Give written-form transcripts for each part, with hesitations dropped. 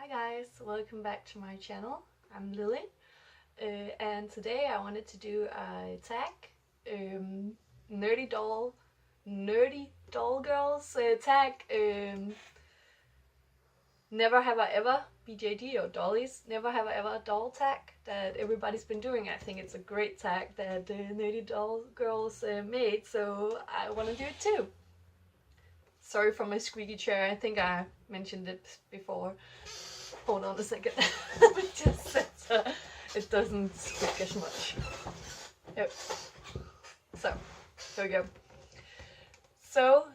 Hi guys, welcome back to my channel. I'm Lilli, and today I wanted to do a tag, nerdy doll girls tag, never have I ever BJD or dollies, never have I ever doll tag that everybody's been doing. I think it's a great tag that Nerdy Doll Girls made, so I want to do it too. Sorry for my squeaky chair, I think I mentioned it before. Hold on a second. Just so it doesn't squeak as much. Yep. So, here we go. So,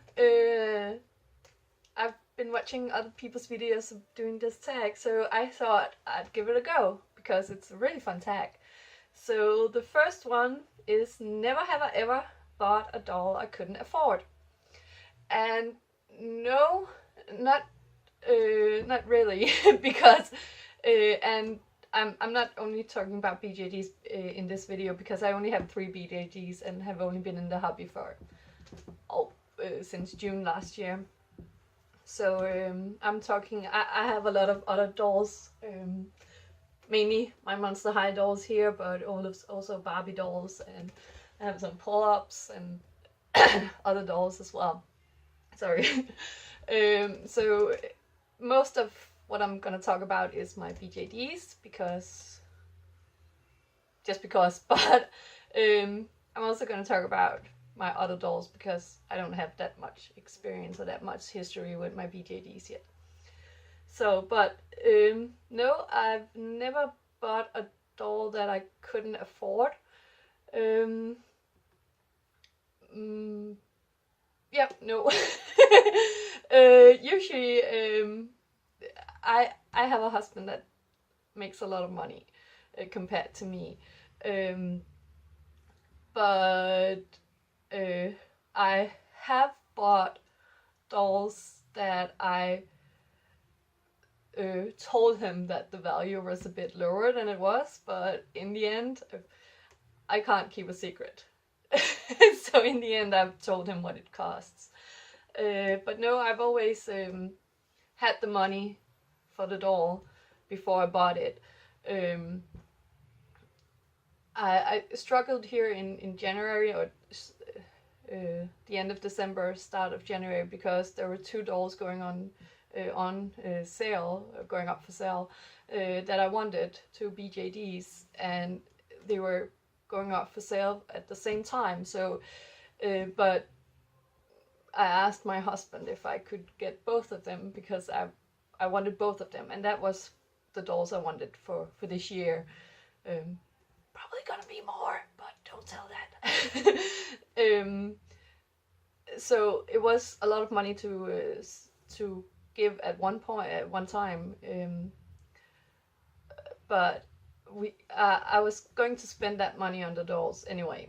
I've been watching other people's videos of doing this tag, so I thought I'd give it a go because it's a really fun tag. So the first one is never have I ever bought a doll I couldn't afford. And no, not really, because and I'm not only talking about BJDs in this video because I only have 3 BJDs and have only been in the hobby for since June last year. So I'm talking, I have a lot of other dolls, mainly my Monster High dolls here, but also Barbie dolls, and I have some pull-ups and other dolls as well. Sorry. So most of what I'm gonna talk about is my BJDs just because, but I'm also gonna talk about my other dolls because I don't have that much experience or that much history with my BJDs yet. So, but no, I've never bought a doll that I couldn't afford. Yeah, no. Usually, I have a husband that makes a lot of money compared to me, but I have bought dolls that I told him that the value was a bit lower than it was, but in the end, I can't keep a secret. So in the end, I've told him what it costs. But no, I've always had the money for the doll before I bought it. I struggled here in January, or the end of December, start of January, because there were 2 dolls going on sale, going up for sale, that I wanted, 2 BJDs, and they were going up for sale at the same time. So, but I asked my husband if I could get both of them because I wanted both of them, and that was the dolls I wanted for this year. Probably gonna be more, but don't tell that. So it was a lot of money to give at one time. But I was going to spend that money on the dolls anyway.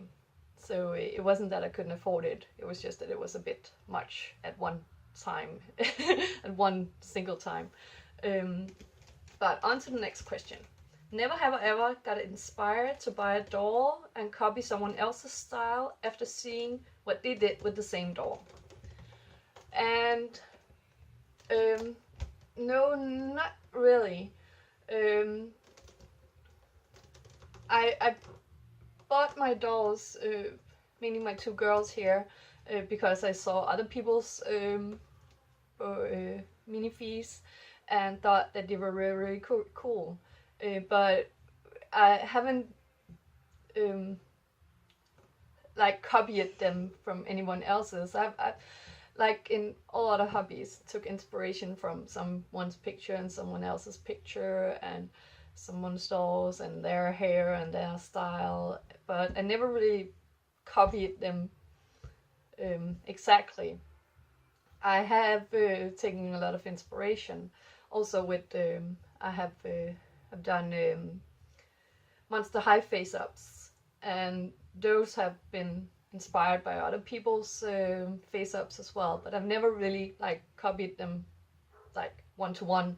So it wasn't that I couldn't afford it. It was just that it was a bit much at one time, at one single time. But on to the next question. Never have I ever got inspired to buy a doll and copy someone else's style after seeing what they did with the same doll. And no, not really. I bought my dolls, mainly my 2 girls here, because I saw other people's minifees and thought that they were really, really cool. But I haven't like copied them from anyone else's. I've like in all other hobbies, took inspiration from someone's picture and someone else's picture and someone's dolls and their hair and their style, but I never really copied them exactly. I have taken a lot of inspiration also with I've done Monster High face-ups, and those have been inspired by other people's face-ups as well, but I've never really like copied them like one-to-one.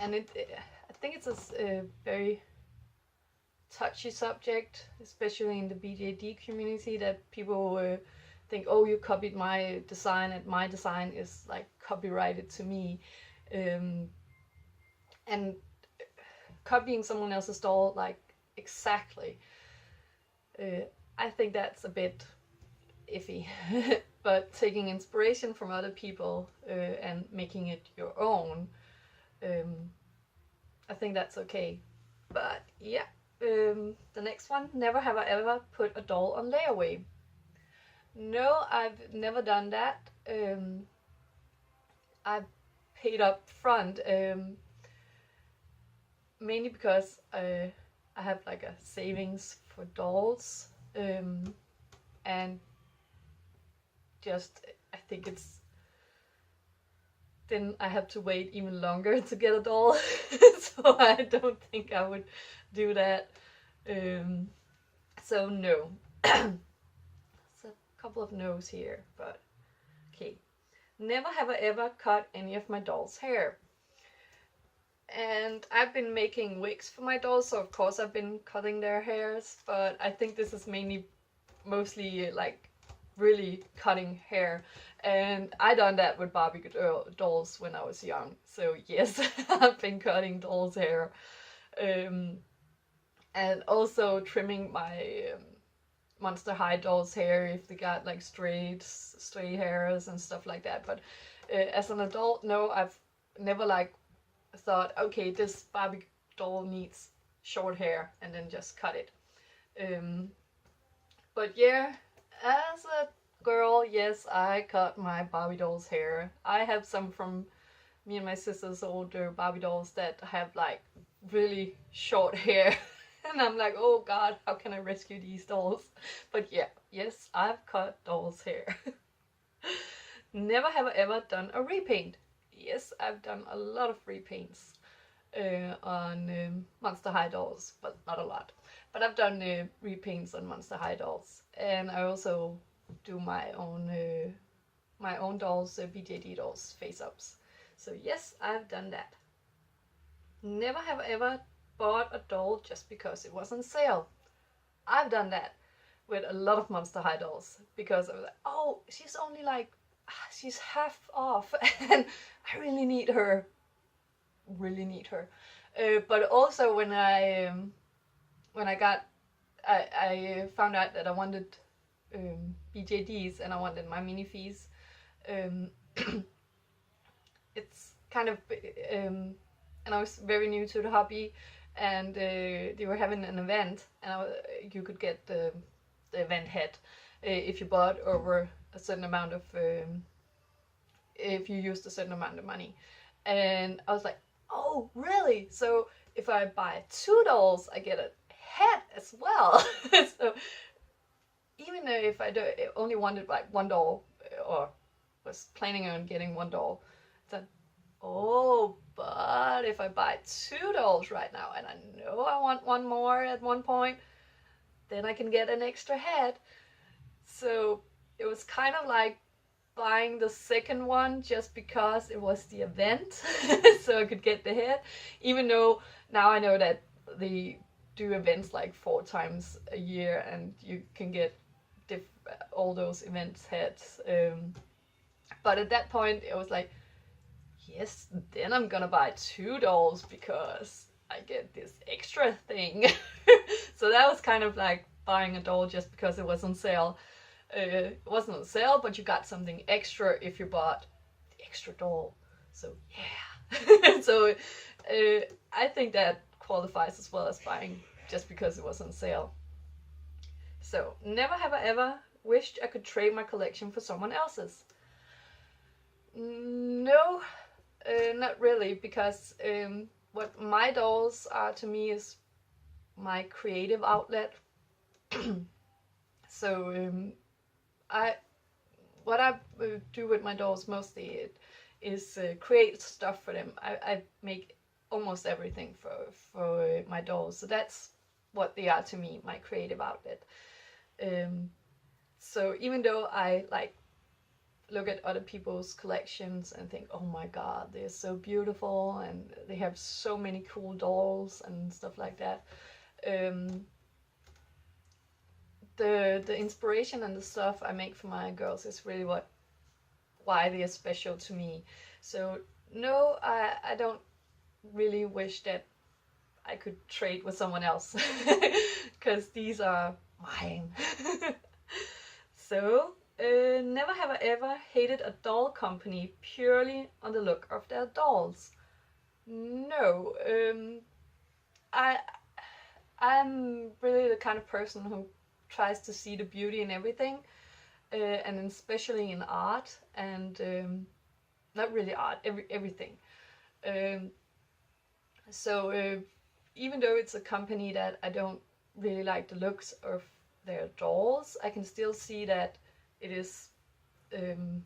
And I think it's a very touchy subject, especially in the BJD community, that people think, oh, you copied my design, and my design is like copyrighted to me. And copying someone else's doll, like, exactly, I think that's a bit iffy. But taking inspiration from other people and making it your own, I think that's okay. But yeah, the next one, never have I ever put a doll on layaway. No, I've never done that. I paid up front, mainly because I have like a savings for dolls, and just I think it's then I have to wait even longer to get a doll. So I don't think I would do that. So no. It's a couple of no's here, but okay. Never have I ever cut any of my doll's hair. And I've been making wigs for my dolls, so of course I've been cutting their hairs, but I think this is mostly like really cutting hair. And I done that with Barbie dolls when I was young. So yes, I've been cutting dolls' hair. And also trimming my Monster High dolls' hair if they got like stray hairs and stuff like that. But as an adult, no, I've never like thought, okay, this Barbie doll needs short hair, and then just cut it. But yeah, as a girl, yes, I cut my Barbie doll's hair. I have some from me and my sister's older Barbie dolls that have like really short hair. And I'm like, oh god, how can I rescue these dolls? But yeah, yes, I've cut dolls' hair. Never have I ever done a repaint. Yes, I've done a lot of repaints on Monster High dolls, but not a lot. But I've done repaints on Monster High dolls, and I also do my own dolls, BJD dolls, face-ups. So yes, I've done that. Never have I ever bought a doll just because it was on sale. I've done that with a lot of Monster High dolls because I was like, oh, she's only like, she's half off, and I really need her. But also when I found out that I wanted BJDs and I wanted my minifees. It's kind of and I was very new to the hobby, and they were having an event, and you could get the event head if you bought over a certain amount of if you used a certain amount of money. And I was like, oh really? So if I buy 2 dolls, I get a head as well. So even though if I only wanted like 1 doll, or was planning on getting 1 doll, then oh, but if I buy 2 dolls right now, and I know I want 1 more at one point, then I can get an extra head. So it was kind of like buying the second one just because it was the event, so I could get the head, even though now I know that they do events like 4 times a year, and you can get all those events heads. But at that point, it was like, yes, then I'm gonna buy 2 dolls because I get this extra thing. So that was kind of like buying a doll just because it was on sale. It wasn't on sale, but you got something extra if you bought the extra doll. So yeah. So I think that qualifies as well as buying just because it was on sale. So never have I ever wished I could trade my collection for someone else's. No, not really, because what my dolls are to me is my creative outlet. So what I do with my dolls mostly is create stuff for them. I make almost everything for my dolls, so that's what they are to me, my creative outlet. So even though I like look at other people's collections and think, oh my god, they're so beautiful and they have so many cool dolls and stuff like that, the inspiration and the stuff I make for my girls is really what why they are special to me. So no, I don't really wish that I could trade with someone else, because these are mine. So, never have I ever hated a doll company purely on the look of their dolls. No, I I'm really the kind of person who tries to see the beauty in everything, and especially in art, and not really art, everything. Um, so even though it's a company that I don't really like the looks of their dolls, I can still see that it is an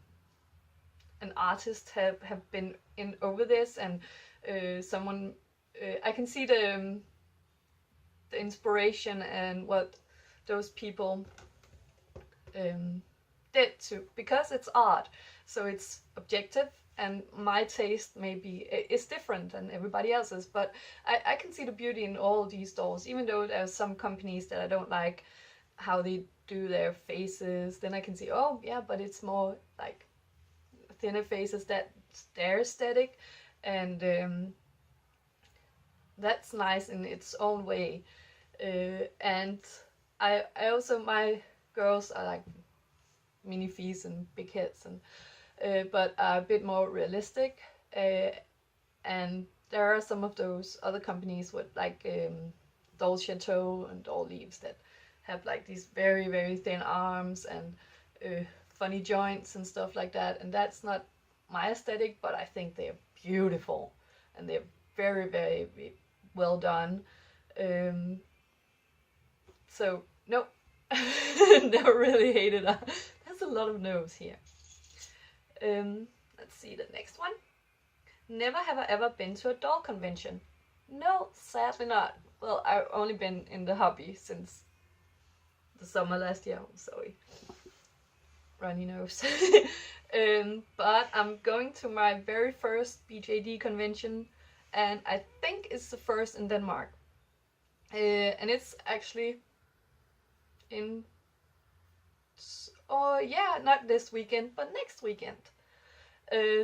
artist have been in over this, and someone I can see the inspiration and what those people did to, because it's art, so it's objective, and my taste maybe is different than everybody else's, but I can see the beauty in all these dolls, even though there are some companies that I don't like how they do their faces. Then I can see, oh yeah, but it's more like thinner faces, that's their aesthetic, and that's nice in its own way. And I also, my girls are like mini fees and big heads, and but are a bit more realistic. And there are some of those other companies with like Doll Chateau and Doll Leaves that have like these very, very thin arms and funny joints and stuff like that. And that's not my aesthetic, but I think they're beautiful and they're very, very well done. So no, never really hated it. There's a lot of no's here. Let's see the next one. Never have I ever been to a doll convention. No, sadly not. Well, I've only been in the hobby since the summer last year. I'm sorry. Runny nose. But I'm going to my very first BJD convention, and I think it's the first in Denmark. And it's actually in, oh yeah, not this weekend, but next weekend.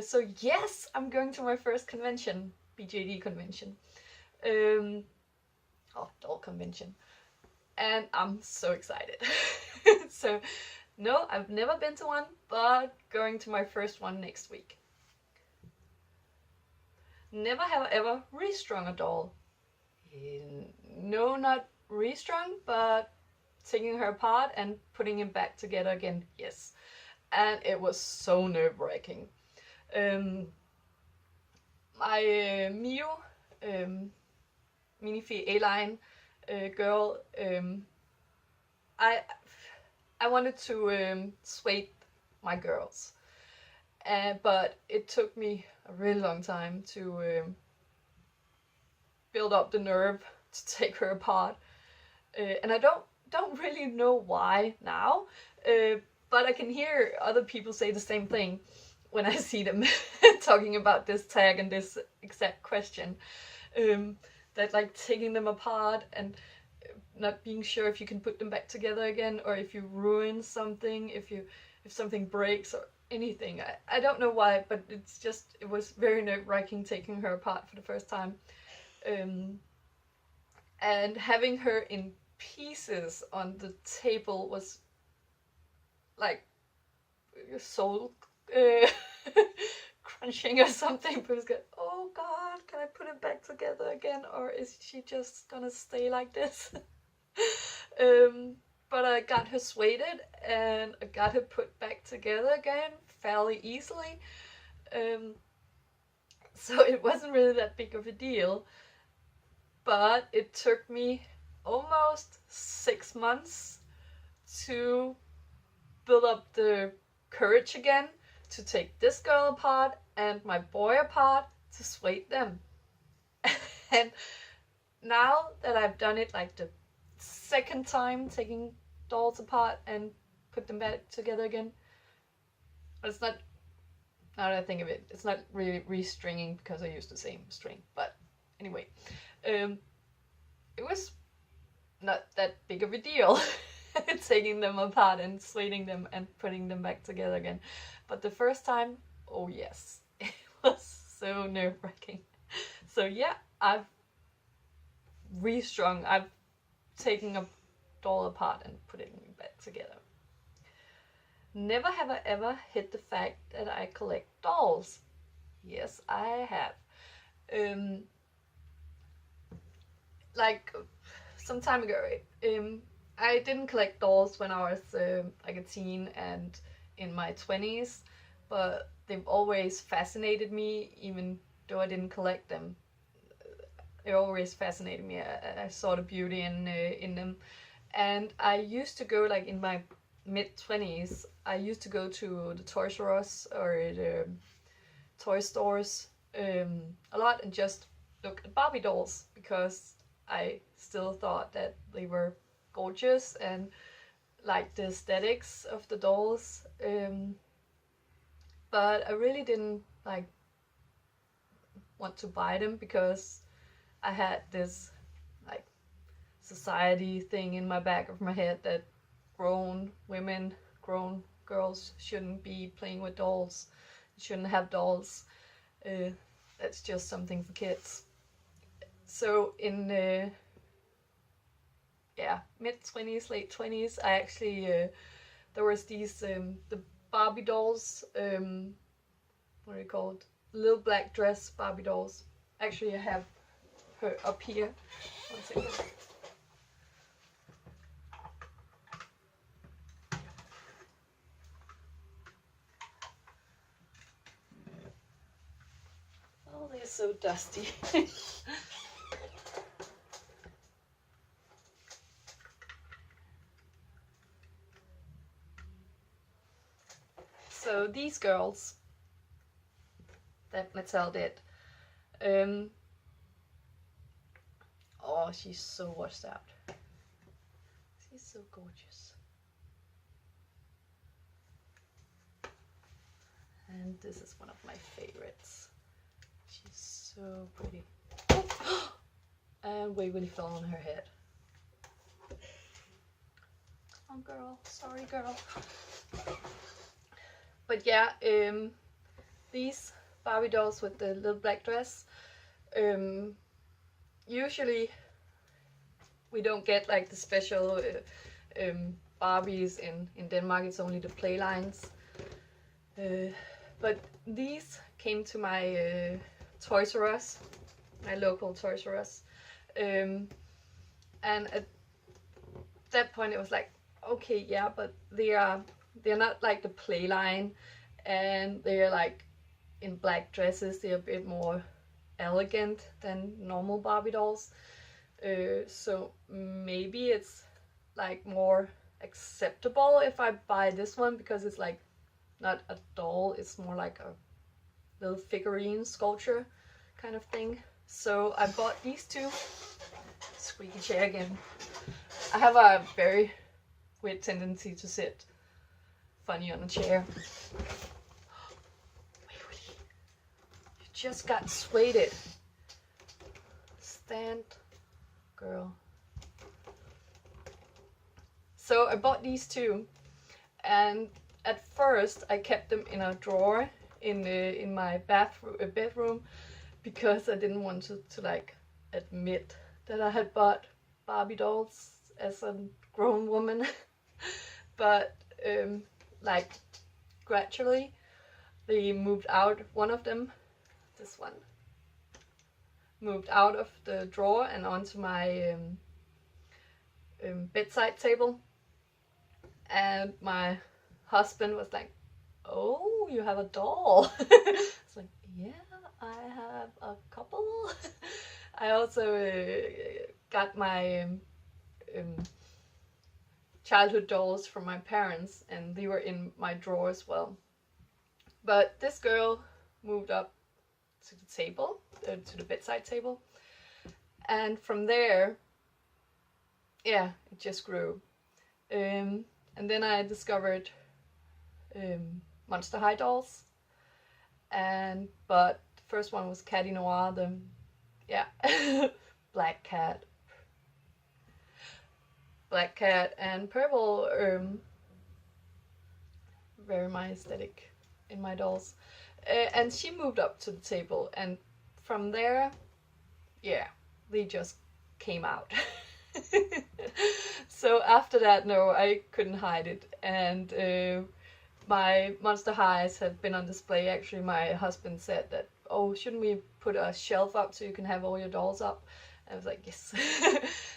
So yes, I'm going to my first convention, BJD convention. Doll convention. And I'm so excited. So no, I've never been to one, but going to my first one next week. Never have I ever restrung a doll. No, not restrung, but taking her apart and putting it back together again, yes. And it was so nerve-wracking. My Mio Minifee A-line girl, I wanted to sway my girls, but it took me a really long time to build up the nerve to take her apart, and I don't really know why now, but I can hear other people say the same thing when I see them talking about this tag and this exact question, that like taking them apart and not being sure if you can put them back together again, or if you ruin something, if something breaks or anything. I don't know why, but it was very nerve-wracking taking her apart for the first time, and having her in pieces on the table was like soul crunching or something. But it's like, oh god, can I put it back together again, or is she just gonna stay like this? But I got her swayed and I got her put back together again fairly easily. So it wasn't really that big of a deal, but it took me almost 6 months to build up the courage again to take this girl apart and my boy apart to sway them. And now that I've done it like the second time, taking dolls apart and put them back together again, but it's not, now that I think of it, it's not really restringing because I used the same string, but anyway, it was not that big of a deal. taking them apart and slaining them and putting them back together again. But the first time, oh yes, it was so nerve-wracking. So yeah, I've I've taken a doll apart and put it back together. Never have I ever hid the fact that I collect dolls. Yes, I have. Like some time ago, I didn't collect dolls when I was like a teen and in my 20s, but they've always fascinated me, even though I didn't collect them. It always fascinated me. I saw the beauty in them, and I used to go, like in my mid-20s, I used to go to the Toys R Us or the toy stores a lot and just look at Barbie dolls because I still thought that they were gorgeous and like the aesthetics of the dolls, but I really didn't like want to buy them because I had this like society thing in my back of my head that grown women, grown girls shouldn't be playing with dolls, shouldn't have dolls. That's just something for kids. So in mid-20s, late-20s, I actually there was these the Barbie dolls, what are they called? Little black dress Barbie dolls. Actually, I have her up here. One second. Oh, they're so dusty. So these girls that Mattel did, oh, she's so washed out. She's so gorgeous. And this is one of my favorites. She's so pretty. Oh! And Waverly fell on her head. Come on, girl. Sorry, girl. But yeah, these Barbie dolls with the little black dress, usually we don't get like the special Barbies in Denmark. It's only the play lines. But these came to my Toys R Us, my local Toys R Us, and at that point it was like, okay, yeah, but they're not like the play line, and they're like in black dresses. They're a bit more elegant than normal Barbie dolls, so maybe it's like more acceptable if I buy this one because it's like not a doll, it's more like a little figurine sculpture kind of thing. So I bought these two. Squeaky chair again. I have a very weird tendency to sit funny on a chair. You just got swayed. Stand, girl. So I bought these two, and at first I kept them in a drawer in my bedroom because I didn't want to like admit that I had bought Barbie dolls as a grown woman. But like gradually they moved out. One of them, this one, moved out of the drawer and onto my bedside table, and my husband was like, "Oh, you have a doll." It's like, yeah, I have a couple. I also got my childhood dolls from my parents, and they were in my drawer as well. But this girl moved up to the table, to the bedside table, and from there, yeah, it just grew. And then I discovered Monster High dolls, but the first one was Catty Noir, black cat. black cat, and purple. Very my aesthetic in my dolls. And she moved up to the table, and from there, yeah, they just came out. So after that, no, I couldn't hide it, and my Monster Highs have been on display. Actually, my husband said that, oh, shouldn't we put a shelf up so you can have all your dolls up? I was like, yes.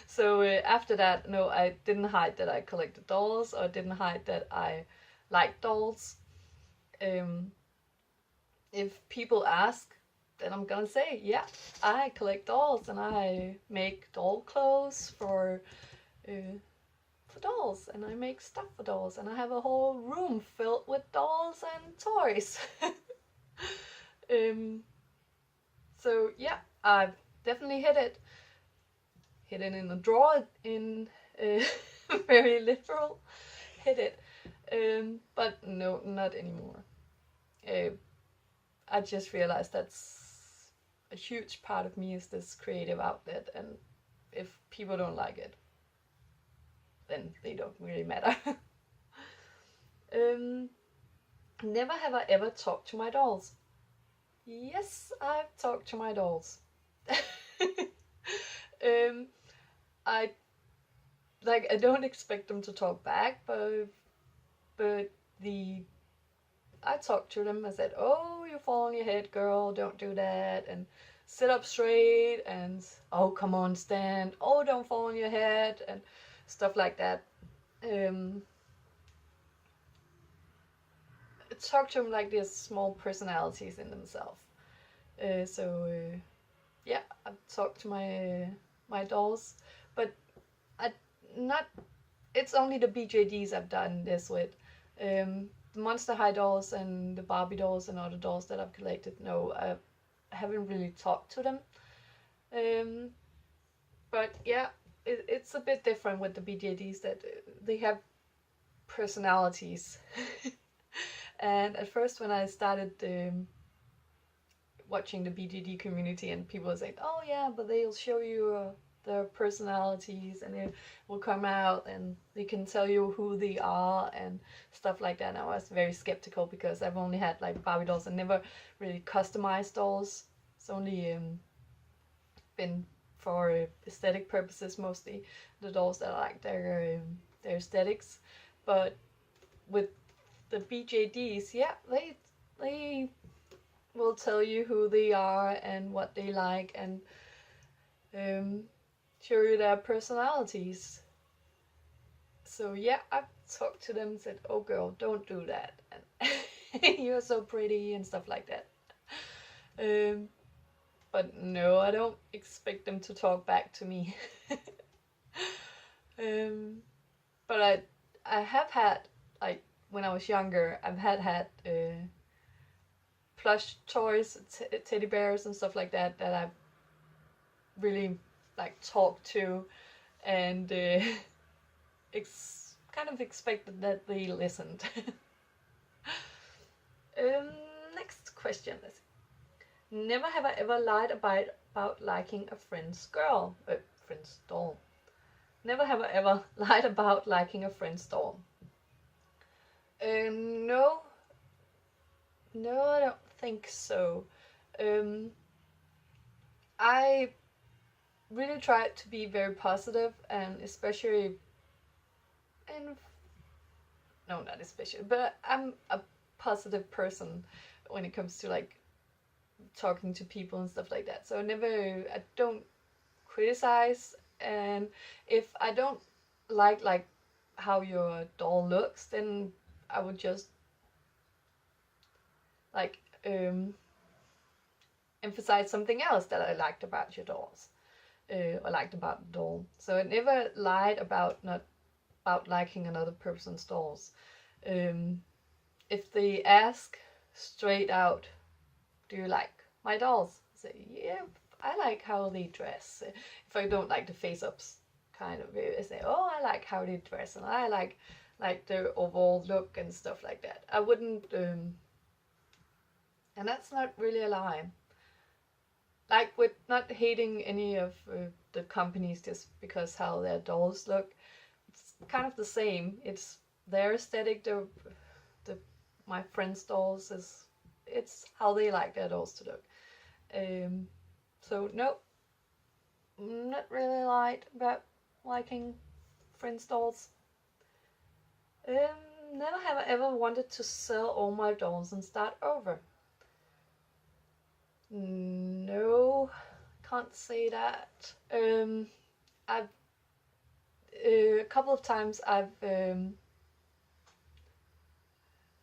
So after that, no, I didn't hide that I collected dolls, or didn't hide that I like dolls. If people ask, then I'm gonna say, yeah, I collect dolls and I make doll clothes for dolls, and I make stuff for dolls, and I have a whole room filled with dolls and toys. So yeah, I've definitely hidden in a drawer, in very literal, hid it. But no, not anymore. I just realized that's a huge part of me, is this creative outlet, and if people don't like it, then they don't really matter. Never have I ever talked to my dolls. Yes, I've talked to my dolls. I don't expect them to talk back, but I talked to them. I said, "Oh, you fall on your head, girl. Don't do that." And sit up straight. And oh, come on, stand. Oh, don't fall on your head, and stuff like that. Talk to them like they're small personalities in themselves. Yeah, I've talked to my dolls, but not. It's only the BJDs I've done this with. The Monster High dolls and the Barbie dolls and other dolls that I've collected, no, I haven't really talked to them. But yeah, it's a bit different with the BJDs, that they have personalities. And at first, when I started watching the BJD community, and people were saying, "Oh yeah, but they'll show you their personalities, and they will come out and they can tell you who they are and stuff like that." And I was very skeptical, because I've only had like Barbie dolls and never really customized dolls. It's only been for aesthetic purposes, mostly the dolls that I like their aesthetics. But with the BJDs, yeah, they will tell you who they are and what they like, and show you their personalities. So yeah, I've talked to them and said, "Oh girl, don't do that, and you're so pretty," and stuff like that. But no, I don't expect them to talk back to me. But I have had, like, when I was younger, I've had plush toys, teddy bears and stuff like that, that I've really like talked to, and kind of expected that they listened. Next question. Never have I ever lied about liking a friend's friend's doll. Never have I ever lied about liking a friend's doll. No, I don't think so. I really tried to be very positive, and especially, and no, not especially, but I'm a positive person when it comes to like talking to people and stuff like that. So I don't criticize, and if I don't like how your doll looks, then I would just like emphasize something else that I liked about your dolls, or liked about the doll. So I never lied about not about liking another person's dolls. If they ask straight out, "Do you like my dolls?" I say, "Yeah, I like how they dress." If I don't like the face-ups, kind of, I say, "Oh, I like how they dress, and I like their overall look and stuff like that." I wouldn't, and that's not really a lie. Like with not hating any of the companies just because how their dolls look, kind of the same. It's their aesthetic. My friends' dolls it's how they like their dolls to look. So no, not really about liking friends' dolls. Never have I ever wanted to sell all my dolls and start over. No, can't say that. I've a couple of times I've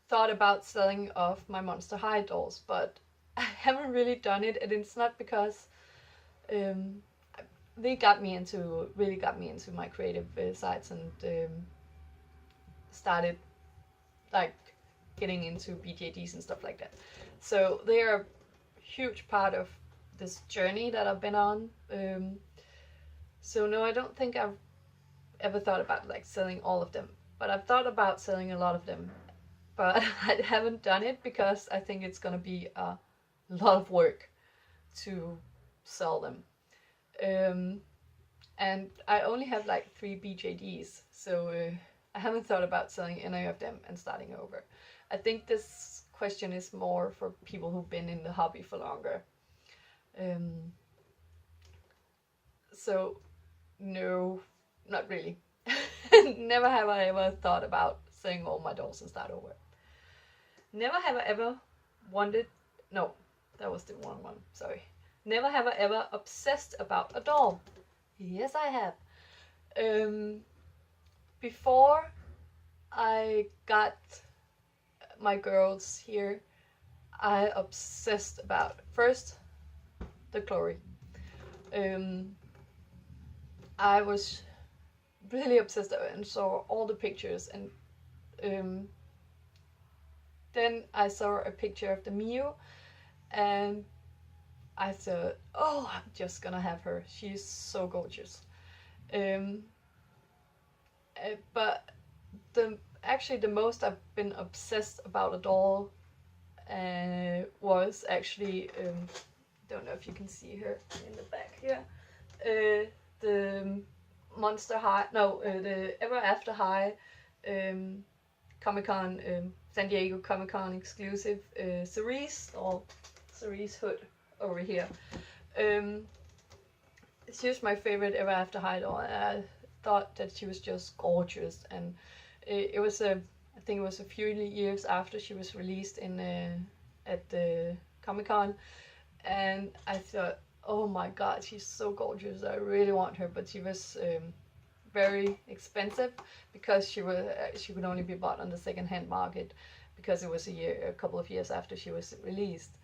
thought about selling off my Monster High dolls, but I haven't really done it, and it's not because they really got me into my creative sides, and started like getting into BJDs and stuff like that. So they are a huge part of this journey that I've been on. So no, I don't think I've ever thought about like selling all of them, but I've thought about selling a lot of them, but I haven't done it because I think it's gonna be a lot of work to sell them. And I only have like 3 BJDs, so I haven't thought about selling any of them and starting over. I think this question is more for people who've been in the hobby for longer. So no, not really. Never have I ever thought about selling all my dolls and start over. Never have I ever wanted, no, that was the wrong one, sorry. Never have I ever obsessed about a doll. Yes, I have. Before I got my girls here, I obsessed about first the Glory. I was really obsessed and saw all the pictures, and then I saw a picture of the Mio, and I thought, oh, I'm just gonna have her. She's so gorgeous. But the most I've been obsessed about a doll was actually, don't know if you can see her in the back here, the Monster High, no, the Ever After High Comic-Con, San Diego Comic-Con exclusive Cerise, or Cerise Hood over here. She was my favorite Ever After High doll, and I thought that she was just gorgeous, and it was I think it was a few years after she was released at the Comic-Con, and I thought, oh my god, she's so gorgeous, I really want her, but she was very expensive because she could only be bought on the second-hand market because it was a couple of years after she was released.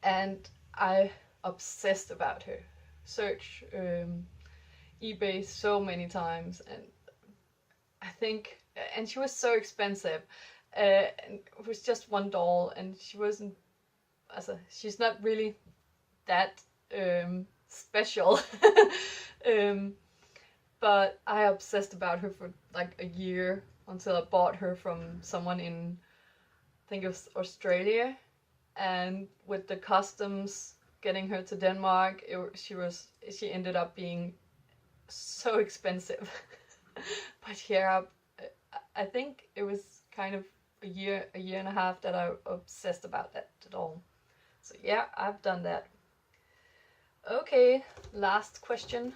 And I obsessed about her. Search eBay so many times, and I think, and she was so expensive, and it was just one doll, and she wasn't, she's not really that special. But I obsessed about her for like a year until I bought her from someone in, I think it was Australia, and with the customs getting her to Denmark, she ended up being so expensive. But yeah, I think it was kind of a year and a half that I obsessed about that doll. So yeah, I've done that. Okay, last question.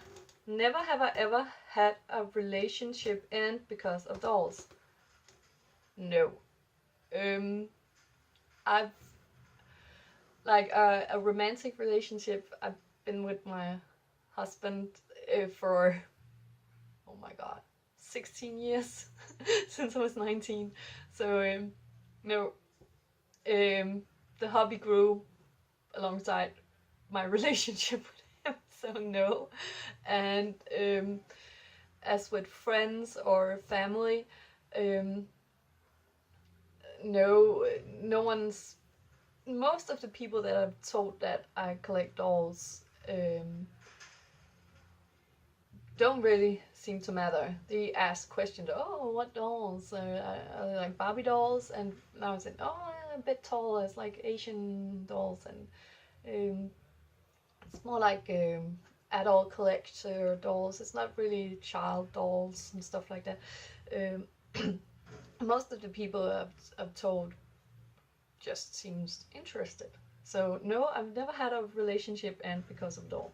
Never have I ever had a relationship end because of dolls. No. I've like a romantic relationship. I've been with my husband for, oh my god, 16 years since I was 19. So no, the hobby grew alongside my relationship with him, so no. And as with friends or family, no one's, most of the people that I've told that I collect dolls don't really seem to matter. They ask questions, oh, what dolls? I like Barbie dolls, and now I said, oh, a bit taller, it's like Asian dolls, and it's more like adult collector dolls. It's not really child dolls and stuff like that. Most of the people I've told just seems interested. So no, I've never had a relationship end because of doll.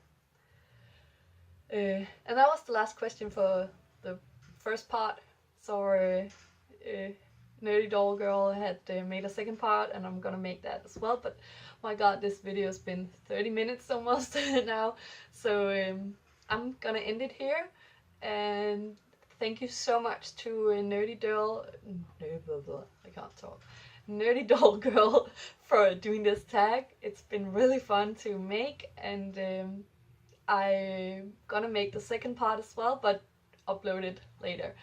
And that was the last question for the first part. So Nerdydollgirl had made a second part, and I'm gonna make that as well. But my god, this video has been 30 minutes almost now. So I'm gonna end it here. And thank you so much to Nerdydollgirl for doing this tag. It's been really fun to make, and I'm gonna make the second part as well, but upload it later.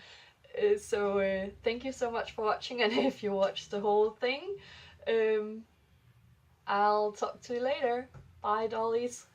So thank you so much for watching, and if you watched the whole thing, I'll talk to you later. Bye, dollies.